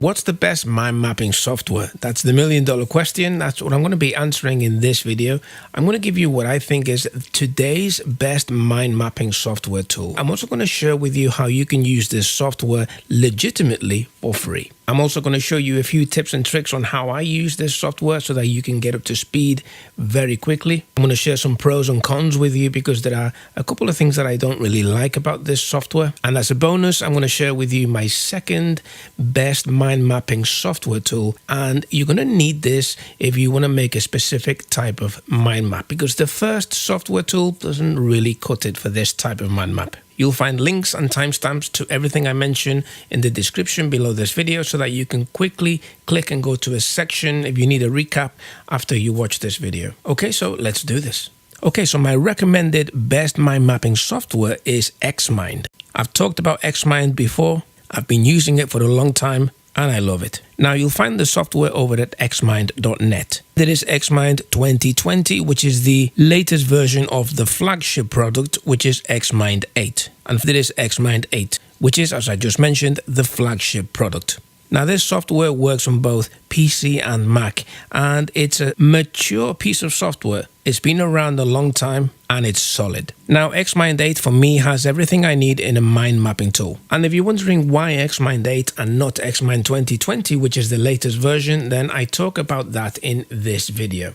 What's the best mind mapping software? That's the million-dollar question. That's what I'm going to be answering in this video. I'm going to give you what I think is today's best mind mapping software tool. I'm also going to share with you how you can use this software legitimately for free. I'm also going to show you a few tips and tricks on how I use this software so that you can get up to speed very quickly. I'm going to share some pros and cons with you because there are a couple of things that I don't really like about this software. And as a bonus, I'm going to share with you my second best mind mapping software tool. And you're going to need this if you want to make a specific type of mind map, because the first software tool doesn't really cut it for this type of mind map. You'll find links and timestamps to everything I mention in the description below this video so that you can quickly click and go to a section if you need a recap after you watch this video. Okay, so let's do this. Okay, so my recommended best mind mapping software is Xmind. I've talked about Xmind before. I've been using it for a long time and I love it. Now you'll find the software over at xmind.net. There is Xmind 2020, which is the latest version of the flagship product, which is Xmind 8. And there is Xmind 8, which is, as I just mentioned, the flagship product. Now this software works on both PC and Mac, and it's a mature piece of software. It's been around a long time and it's solid. Now Xmind 8 for me has everything I need in a mind mapping tool. And if you're wondering why Xmind 8 and not Xmind 2020, which is the latest version, then I talk about that in this video.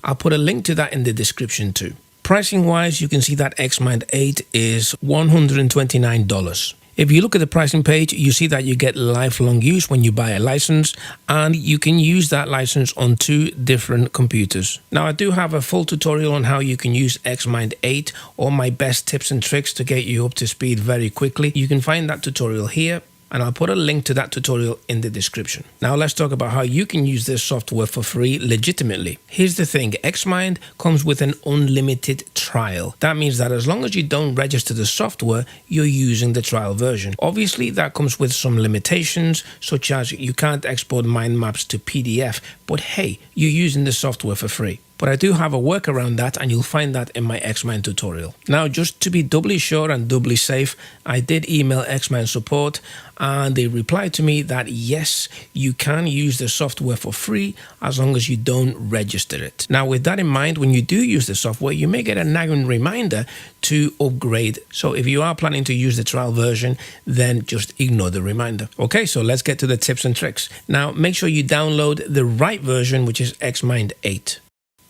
I'll put a link to that in the description too. Pricing wise, you can see that Xmind 8 is $129. If you look at the pricing page, you see that you get lifelong use when you buy a license, and you can use that license on 2 different computers. Now, I do have a full tutorial on how you can use Xmind 8, or my best tips and tricks to get you up to speed very quickly. You can find that tutorial here, and I'll put a link to that tutorial in the description. Now let's talk about how you can use this software for free legitimately. Here's the thing, Xmind comes with an unlimited trial. That means that as long as you don't register the software, you're using the trial version. Obviously, that comes with some limitations, such as you can't export mind maps to PDF, but hey, you're using the software for free. But I do have a workaround that, and you'll find that in my Xmind tutorial. Now, just to be doubly sure and doubly safe, I did email Xmind support, and they replied to me that yes, you can use the software for free as long as you don't register it. Now, with that in mind, when you do use the software, you may get a nagging reminder to upgrade. So if you are planning to use the trial version, then just ignore the reminder. Okay, so let's get to the tips and tricks. Now, make sure you download the right version, which is Xmind 8.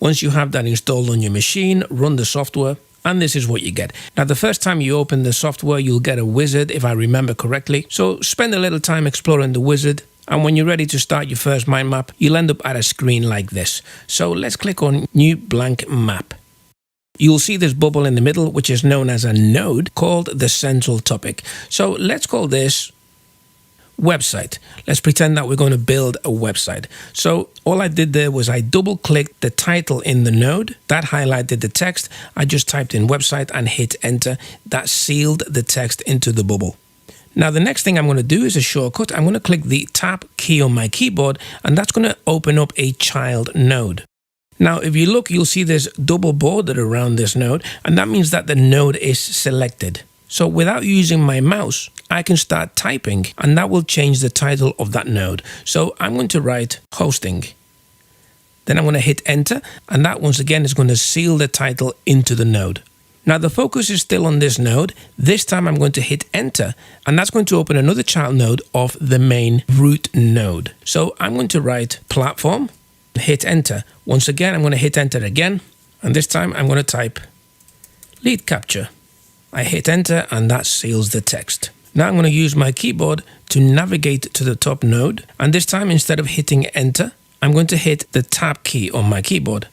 Once you have that installed on your machine, run the software, and this is what you get. Now, the first time you open the software, you'll get a wizard, if I remember correctly. So spend a little time exploring the wizard, and when you're ready to start your first mind map, you'll end up at a screen like this. So let's click on New Blank Map. You'll see this bubble in the middle, which is known as a node called the central topic. So let's call this website. Let's pretend that we're going to build a website. So all I did there was I double clicked the title in the node. That highlighted the text. I just typed in website and hit enter. That sealed the text into the bubble. Now the next thing I'm going to do is a shortcut. I'm going to click the tab key on my keyboard, and that's going to open up a child node. Now if you look, you'll see there's double border around this node, and that means that the node is selected. So without using my mouse, I can start typing, and that will change the title of that node. So I'm going to write hosting. Then I'm going to hit enter, and that once again is going to seal the title into the node. Now the focus is still on this node. This time I'm going to hit enter, and that's going to open another child node of the main root node. So I'm going to write platform, hit enter. Once again, I'm going to hit enter again, and this time I'm going to type lead capture. I hit enter, and that seals the text. Now I'm going to use my keyboard to navigate to the top node, and this time instead of hitting enter, I'm going to hit the tab key on my keyboard,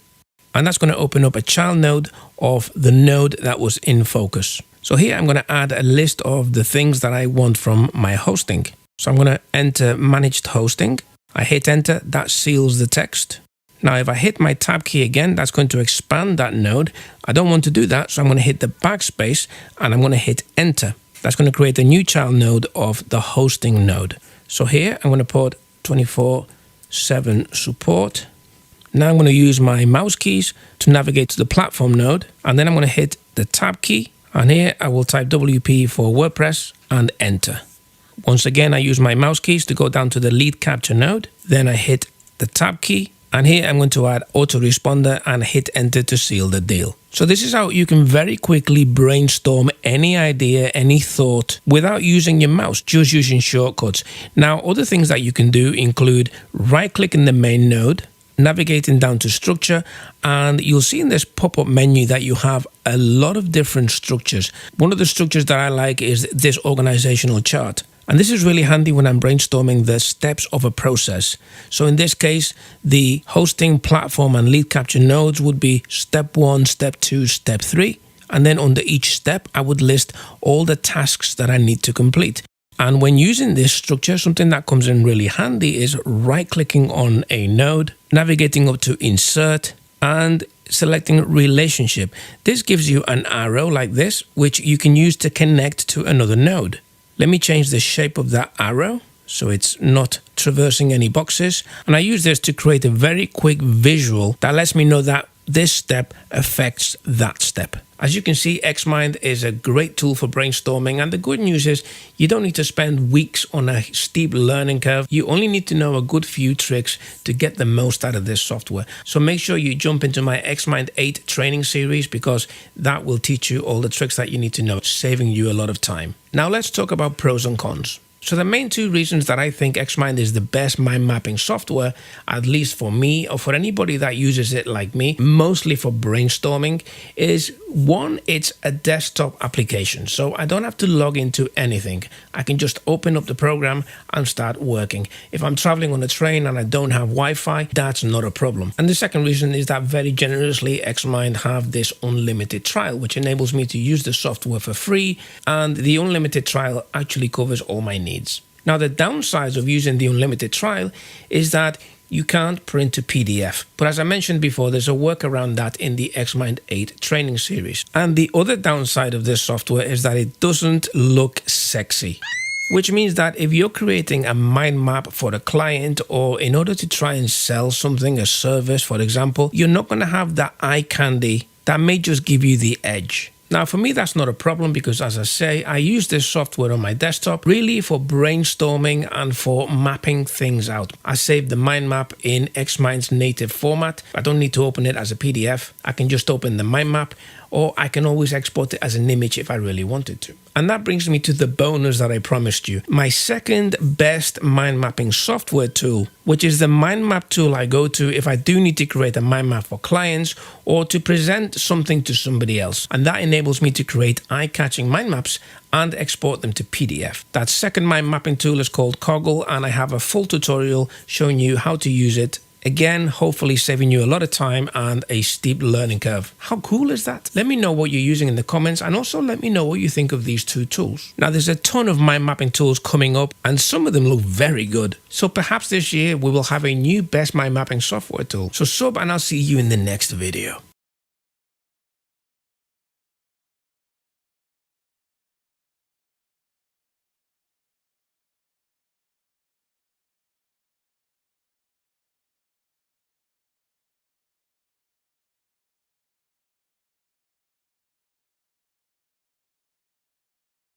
and that's going to open up a child node of the node that was in focus. So here I'm going to add a list of the things that I want from my hosting. So I'm going to enter managed hosting. I hit enter, that seals the text. Now, if I hit my tab key again, that's going to expand that node. I don't want to do that, so I'm going to hit the backspace, and I'm going to hit enter. That's going to create a new child node of the hosting node. So here, I'm going to put 24/7 support. Now I'm going to use my mouse keys to navigate to the platform node, and then I'm going to hit the tab key, and here I will type WP for WordPress and enter. Once again, I use my mouse keys to go down to the lead capture node. Then I hit the tab key. And here I'm going to add autoresponder and hit enter to seal the deal. So this is how you can very quickly brainstorm any idea, any thought without using your mouse, just using shortcuts. Now, other things that you can do include right-clicking the main node, navigating down to structure, and you'll see in this pop-up menu that you have a lot of different structures. One of the structures that I like is this organizational chart. And this is really handy when I'm brainstorming the steps of a process. So in this case, the hosting, platform, and lead capture nodes would be step 1, step 2, step 3. And then under each step, I would list all the tasks that I need to complete. And when using this structure, something that comes in really handy is right-clicking on a node, navigating up to insert, and selecting relationship. This gives you an arrow like this, which you can use to connect to another node. Let me change the shape of that arrow so it's not traversing any boxes. And I use this to create a very quick visual that lets me know that this step affects that step. As you can see, Xmind is a great tool for brainstorming, and the good news is you don't need to spend weeks on a steep learning curve. You only need to know a good few tricks to get the most out of this software. So make sure you jump into my Xmind 8 training series, because that will teach you all the tricks that you need to know, saving you a lot of time. Now let's talk about pros and cons. So the main two reasons that I think Xmind is the best mind mapping software, at least for me or for anybody that uses it like me, mostly for brainstorming, is one, it's a desktop application. So I don't have to log into anything. I can just open up the program and start working. If I'm traveling on a train and I don't have Wi-Fi, that's not a problem. And the second reason is that very generously Xmind have this unlimited trial, which enables me to use the software for free. And the unlimited trial actually covers all my needs. Now, the downsides of using the unlimited trial is that you can't print to PDF. But as I mentioned before, there's a workaround that in the Xmind 8 training series. And the other downside of this software is that it doesn't look sexy. Which means that if you're creating a mind map for a client, or in order to try and sell something, a service, for example, you're not going to have that eye candy that may just give you the edge. Now, for me, that's not a problem because, as I say, I use this software on my desktop really for brainstorming and for mapping things out. I save the mind map in Xmind's native format. I don't need to open it as a PDF. I can just open the mind map, or I can always export it as an image if I really wanted to. And that brings me to the bonus that I promised you. My second best mind mapping software tool, which is the mind map tool I go to if I do need to create a mind map for clients or to present something to somebody else. And that enables me to create eye-catching mind maps and export them to PDF. That second mind mapping tool is called Coggle, and I have a full tutorial showing you how to use it. Again, hopefully saving you a lot of time and a steep learning curve. How cool is that? Let me know what you're using in the comments, and also let me know what you think of these two tools. Now, there's a ton of mind mapping tools coming up, and some of them look very good. So perhaps this year we will have a new best mind mapping software tool. So sub, and I'll see you in the next video.